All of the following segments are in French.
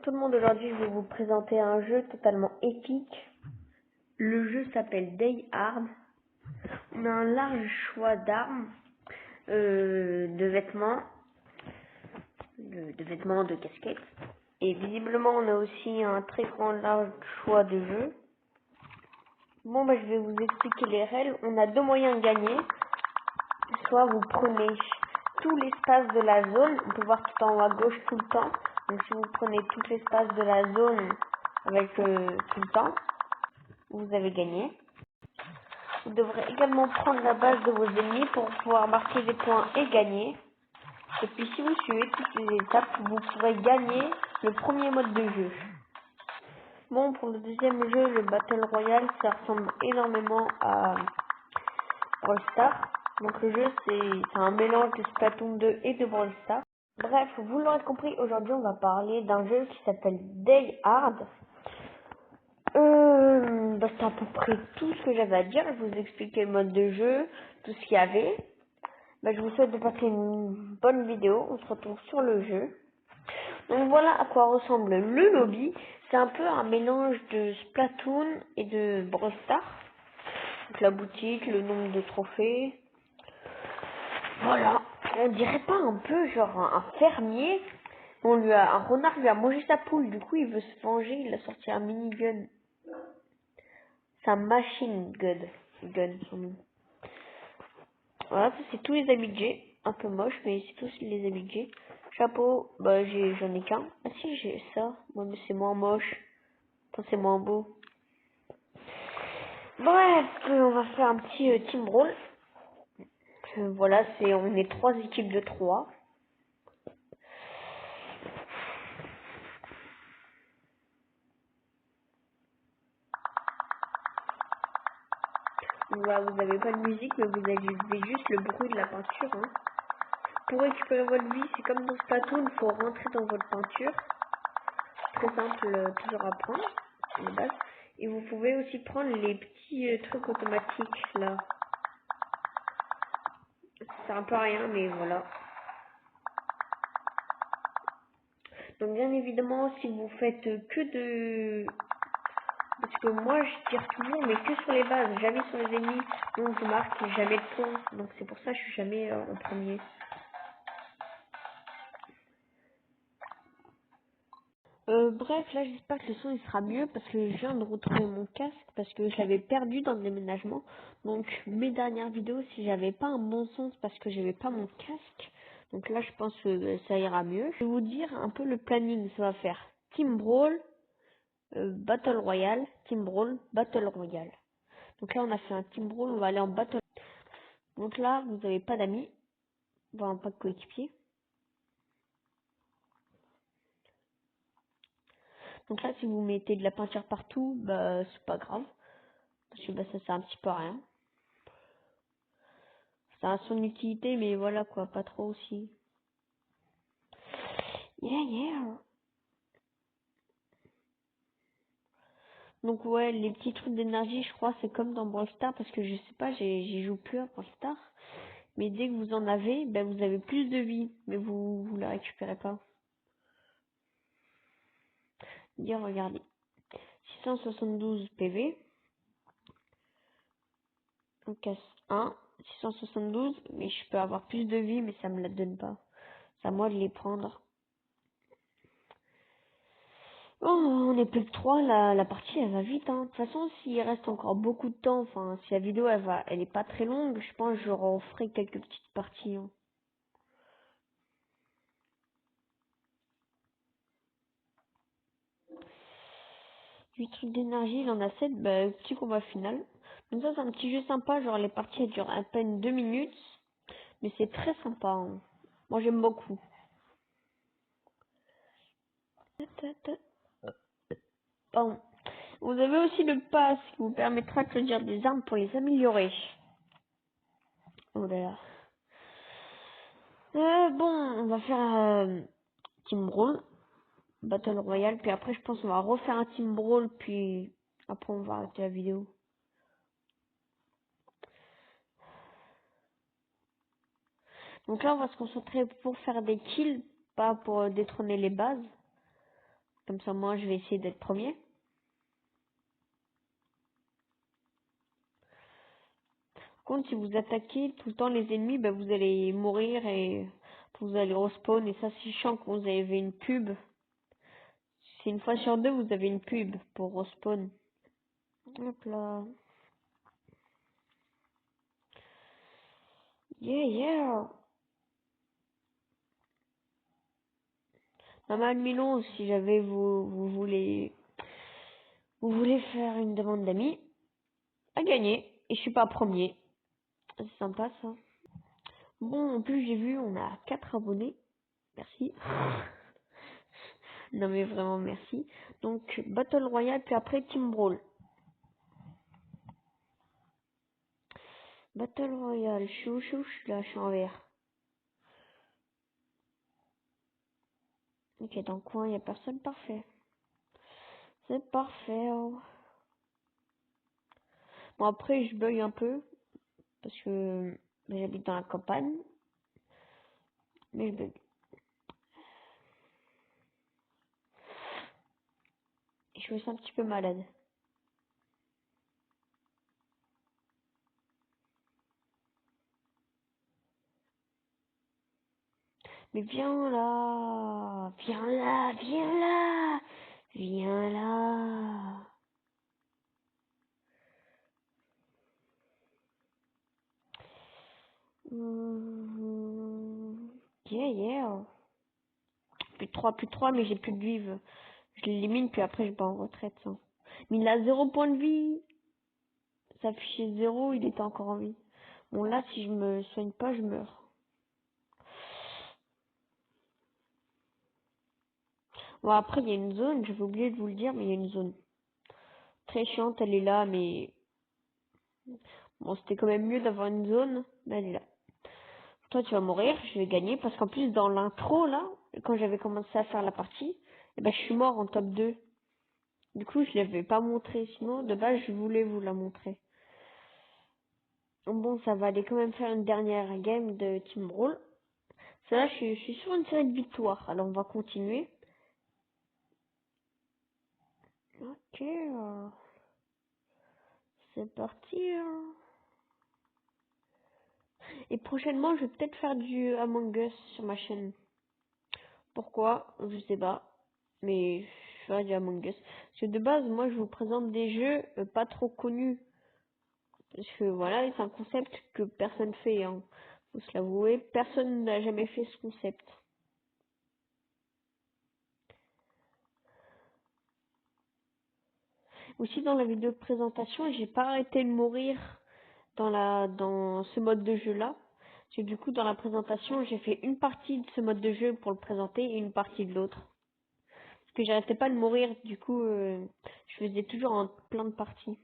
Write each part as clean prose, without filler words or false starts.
tout le monde, aujourd'hui je vais vous présenter un jeu totalement épique. Le jeu s'appelle Die Hard. On a un large choix d'armes, de vêtements, de vêtements, de casquettes. Et visiblement on a aussi un très grand large choix de jeux. Bon je vais vous expliquer les règles. On a deux moyens de gagner. Soit vous prenez tout l'espace de la zone, on peut voir tout en haut à gauche tout le temps. Donc si vous prenez tout l'espace de la zone avec tout le temps, vous avez gagné. Vous devrez également prendre la base de vos ennemis pour pouvoir marquer des points et gagner. Et puis si vous suivez toutes les étapes, vous pourrez gagner le premier mode de jeu. Bon, pour le deuxième jeu, le Battle Royale, ça ressemble énormément à Brawl Stars. Donc le jeu, c'est un mélange de Splatoon 2 et de Brawl Stars. Bref, vous l'aurez compris, aujourd'hui on va parler d'un jeu qui s'appelle Die Hard. C'est à peu près tout ce que j'avais à dire. Je vous expliquais le mode de jeu, tout ce qu'il y avait. Je vous souhaite de passer une bonne vidéo. On se retrouve sur le jeu. Donc voilà à quoi ressemble le lobby. C'est un peu un mélange de Splatoon et de Brawl Stars. Donc la boutique, le nombre de trophées. Voilà. On dirait pas un peu genre un fermier. Un renard lui a mangé sa poule. Du coup il veut se venger. Il a sorti un minigun. C'est un machine gun. Voilà, ça c'est tous les habits que j'ai. Un peu moche, mais c'est tous les habits que j'ai. Chapeau, j'en ai qu'un. Ah si, j'ai ça. Moi, mais c'est moins moche. Enfin, c'est moins beau. Bref, on va faire un petit team roll. Voilà, on est 3 équipes de 3. Voilà, vous n'avez pas de musique, mais vous avez juste le bruit de la peinture. Hein. Pour récupérer votre vie, c'est comme dans Splatoon, il faut rentrer dans votre peinture. Très simple, toujours à prendre, de base. Et vous pouvez aussi prendre les petits trucs automatiques, là. C'est un peu rien, mais voilà. Donc bien évidemment, si vous faites que de... Parce que moi, je tire toujours, mais que sur les bases, jamais sur les ennemis. Donc je marque jamais de points. Donc c'est pour ça que je suis jamais en premier. Bref, là j'espère que le son il sera mieux parce que je viens de retrouver mon casque parce que je l'avais perdu dans le déménagement. Donc mes dernières vidéos, si j'avais pas un bon son, c'est parce que j'avais pas mon casque. Donc là je pense que ça ira mieux. Je vais vous dire un peu le planning. Ça va faire Team Brawl, Battle Royale, Team Brawl, Battle Royale. Donc là on a fait un Team Brawl, on va aller en Battle. Donc là vous n'avez pas d'amis, enfin pas de coéquipiers. Donc là si vous mettez de la peinture partout, c'est pas grave. Parce que ça sert un petit peu à rien. Ça a son utilité, mais voilà quoi, pas trop aussi. Yeah. Donc ouais, les petits trucs d'énergie, je crois, c'est comme dans Brawl Stars, parce que je sais pas, j'y joue plus à Brawl Stars. Mais dès que vous en avez, vous avez plus de vie, mais vous la récupérez pas. Dire, regardez. 672 PV. On casse 1. 672, mais je peux avoir plus de vie, mais ça me la donne pas. C'est à moi de les prendre. Oh, on est plus que 3, la partie elle va vite, hein. De toute façon, s'il reste encore beaucoup de temps, enfin, si la vidéo elle est pas très longue, je pense que je referai quelques petites parties, hein. 8 trucs d'énergie, il en a 7, petit combat final. Donc ça c'est un petit jeu sympa, genre les parties elles durent à peine 2 minutes, mais c'est très sympa, hein. Moi j'aime beaucoup. Pardon. Vous avez aussi le pass qui vous permettra de choisir des armes pour les améliorer. Oh là là. Bon, on va faire Team Brawl, Battle Royale, puis après je pense qu'on va refaire un Team Brawl, puis après on va arrêter la vidéo. Donc là on va se concentrer pour faire des kills, pas pour détrôner les bases. Comme ça, moi, je vais essayer d'être premier. Par contre, si vous attaquez tout le temps les ennemis, bah, vous allez mourir et vous allez respawn. Et ça, c'est chiant quand vous avez une pub. C'est une fois sur deux, vous avez une pub pour respawn. Hop là. Yeah, yeah. Normal Milon, si jamais vous voulez faire une demande d'amis, à gagner. Et je suis pas premier. C'est sympa ça. Bon, en plus j'ai vu, on a 4 abonnés. Merci. Non mais vraiment merci. Donc Battle Royale, puis après Team Brawl. Battle Royale, je suis où, je suis là, je suis en vert. Ok, dans le coin, il n'y a personne, parfait. C'est parfait. Oh. Bon, après, je bug un peu, parce que j'habite dans la campagne. Mais je bug. Je me sens un petit peu malade. Mais viens là, viens là, viens là, viens là. Yeah, yeah. Plus de 3, mais j'ai plus de vivre. Je l'élimine, puis après je vais en retraite. Ça. Mais il a 0 point de vie. Ça affichait 0, il était encore en vie. Bon là, si je me soigne pas, je meurs. Bon après, il y a une zone, j'avais oublié de vous le dire, mais il y a une zone. Très chiante, elle est là, mais... Bon, c'était quand même mieux d'avoir une zone, mais elle est là. Toi, tu vas mourir, je vais gagner, parce qu'en plus, dans l'intro, là, quand j'avais commencé à faire la partie, eh ben, je suis mort en top 2. Du coup, je l'avais pas montré, sinon, de base, je voulais vous la montrer. Bon, ça va aller quand même faire une dernière game de Team Brawl. Celle-là, je suis sur une série de victoires, alors on va continuer. Ok, c'est parti. Et prochainement, je vais peut-être faire du Among Us sur ma chaîne. Pourquoi? Je sais pas. Mais je ferai du Among Us. Parce que de base, moi, je vous présente des jeux pas trop connus. Parce que voilà, c'est un concept que personne fait. Hein. Faut se l'avouer. Personne n'a jamais fait ce concept. Aussi, dans la vidéo de présentation, j'ai pas arrêté de mourir dans ce mode de jeu-là. Parce que du coup, dans la présentation, j'ai fait une partie de ce mode de jeu pour le présenter et une partie de l'autre. Parce que j'arrêtais pas de mourir, du coup, je faisais toujours en plein de parties.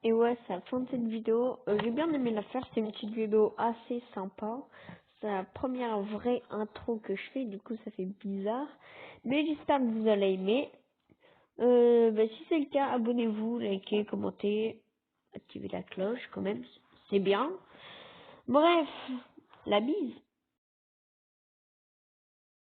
Et ouais, c'est la fin de cette vidéo. J'ai bien aimé la faire, c'est une petite vidéo assez sympa. C'est la première vraie intro que je fais, du coup ça fait bizarre. Mais j'espère que vous allez aimer. Si c'est le cas, abonnez-vous, likez, commentez, activez la cloche quand même, c'est bien. Bref, la bise.